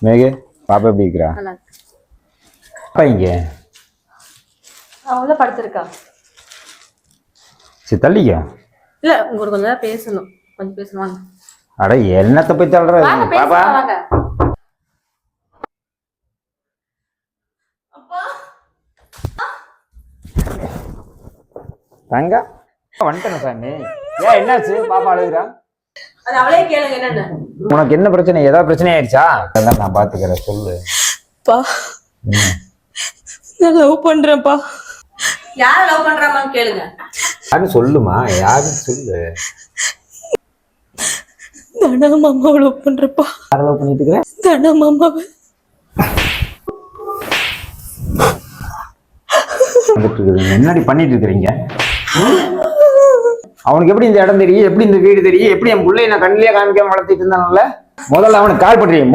மேகே பாப்பா எப்படி இருக்கிறா? அப்பா இங்க அவள படுத்திருக்கா. சரி தள்ளிக்க. இல்ல உங்களுக்கு கொஞ்சம் நேரம் பேசணும். கொஞ்சம் பேசணும். அட என்னத்தை போய் தள்ளுற பாப்பா? தங்க வந்துட்டேன் சாமி. ஏன் என்னாச்சு? பாப்பா அழுகுறா. அது அவளே கேளுங்க என்னன்னு. உனக்கு என்ன பிரச்சனை? ஏதாவது பிரச்சனை ஆயிடுச்சா? அதான் நான் பாத்துக்கிறேன். சொல்லு. பா நான் லவ் பண்றேன்ப்பா. யார லவ் பண்றாமான்னு கேளுங்க. யாருன்னு சொல்லுமா? யாருன்னு சொல்லு. தனா மாமாவை லவ் பண்றப்பா. யாரை லவ் பண்ணிட்டு இருக்கிற? தனா மாமாவை. என்னடி பண்ணிட்டு இருக்கிறீங்க? அவனுக்கு எப்படி இந்த இடம் தெரியும்? எப்படி இந்த வீடு தெரியும்? எப்படி என் பிள்ளைய நான் கண்ணிலேயே காமிக்காம வளர்த்திட்டு இருந்தாங்கல்ல? முதல்ல அவனுக்கு கால் பண்றீங்க.